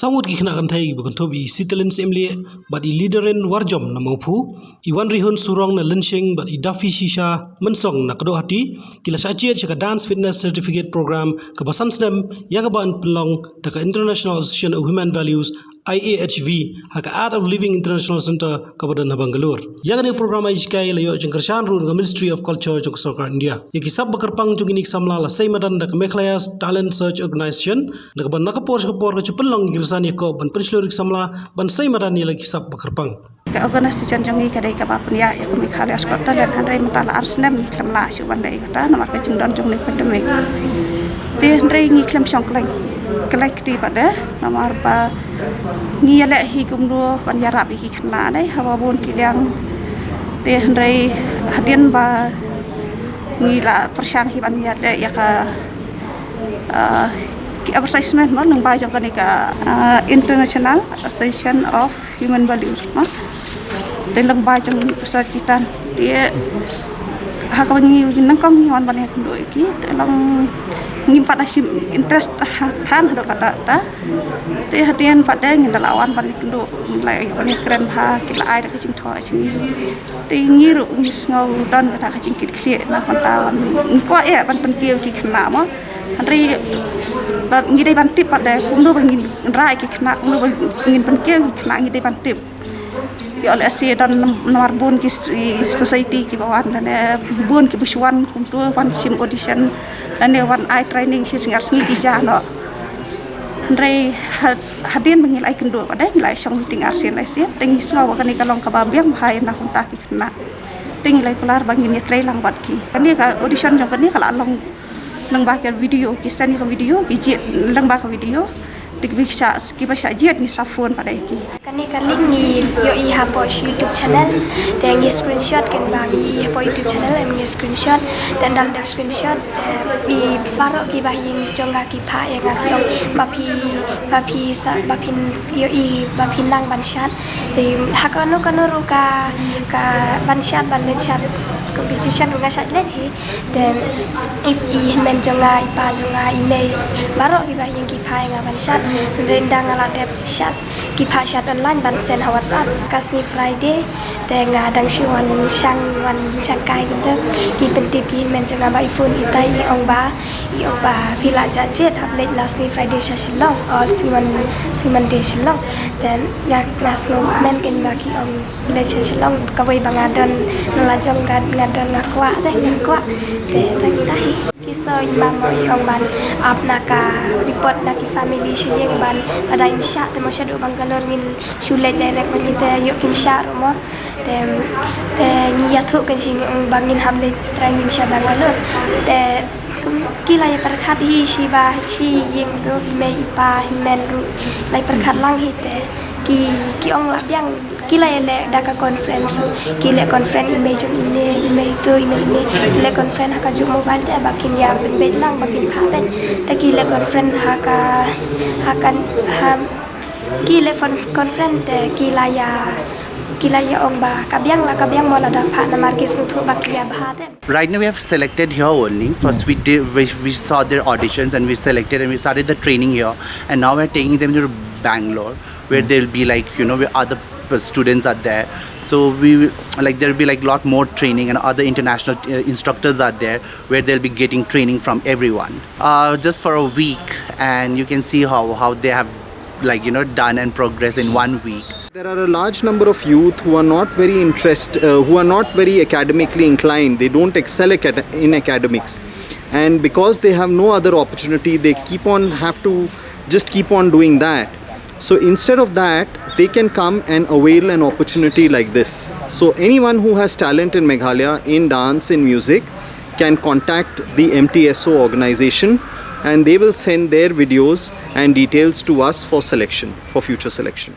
Samut gikna kantai bukantobi sitalin semli bat I liderin warjom na maupu Iwan rihun surong na lensing bat I dafi shisha mensong na kado hati kila sajiat chaka dance fitness certificate program ke basan sedem ya kaban pelong daka International Association of Human Values IAHV haka Art of Living International Center kabadan na Bangalore. Ya kani program ay jkai layo jengkershan run ke Ministry of Culture jeng Sarkar India. Ya kisab bakarpang jeng inik samla la seimadan daka Meklayas Talent Search Organization daka ban nakapor ke pelong Kirsan yako ban pencelurik samla ban seimadan ni lagi kisab bakarpang. Ka organisasi jongi kadai ka bapun ya ya kami khali askota dan andai mentala arsnem ni klamla su bandai kata nomor ka jung don jung ni pandemik. Ti andai ngi klam song klek ti pada nomor ba ngi le hi kumdo ban yarap hi khna dai hawa bon kilang ti andai hadian ba ngi la persang hi ban ya le ya ka advertisement mo nang bajo kanika International Association of Human Values no dalam bajo sarcitan dia hakangi nang kong hiwan banyak ndo iki dalam ngimpat asim interest tan do kata ta te hatian pada ngindalawan banyak ndo mulai banyak keren ha kila ai dak cing tho cing te ngiru ngis ngau don kata cing kit kli na kontawan ngko ya ban penkiu ki kena mo Andri ngidai bantip pada kumdo bangin rai ki kena kumdo bangin penkiu ki kena ngidai bantip ya oleh asyik dan nomor bun ki society ki bawan dan bun ki busuan kumdo wan sim audition dan wan eye training si singar sengi ki jano Andri hadin bangil ai kendo pada ngilai song meeting arsin lai sia tengi slow kan kalong kababiang hai na kunta ki kena tengi lai kelar bangin ya trailang bat ki kan dia audition jong kan dia kalau along lang bakal video kisah ni video kijit lang bakal video dikbisa kibasa jiat ni safon pada iki kani kaling ni yo I hapo YouTube channel dan ngi screenshot kan bagi hapo YouTube channel ngi screenshot dan dalam screenshot I paro ki bahing jonga ki pha yang yong bapi bapin yo I bapinang banshat de hakano ru ka banshat balechat competition nga sat let hi dan I men jonga I pa jonga I me baro ki bahing ki pha yang banshat rendang ala dep chat ki pha chat online ban sen WhatsApp kasni Friday te ngadang si wan sang kai gitu ki pentip ki men jonga ba iPhone itai ong ba vila jajet update last Friday shalong or siman de shalong dan ngas no men ken ba ki ong le shalong ka wei bangadon nalajong ngadon ngakwa te tahi kisah imam moi ong ban apnaka report naki family shiyeng ban ada imsha te mosha do Bangalore min shulet direct manita yo kimsha romo te ngiyathu kan sing ong bangin hamle training sha Bangalore te kila ya perkhat hi shiba shi yeng do me ipa himen ru lai perkhat lang hi te ki ong la yang kila ya le daka conference kila conference image itu le conference haka ju mobile te bakin ya ben lang bakin phaben ta kila conference hakan kila conference te kila ya ong ba kabyang mola da pha na markis nu thu bakia bhate. Right now we have selected here only. First we saw their auditions and we selected and we started the training here, and now we're taking them to Bangalore where they'll be like where other students are there, so we will there'll be lot more training and other international instructors are there where they'll be getting training from everyone just for a week, and you can see how they have done and progress in 1 week. There are a large number of youth who are not very who are not very academically inclined. They don't excel in academics, and because they have no other opportunity, they have to keep on doing that. So instead of that, they can come and avail an opportunity like this. So anyone who has talent in Meghalaya in dance, in music, can contact the MTSO organization, and they will send their videos and details to us for future selection.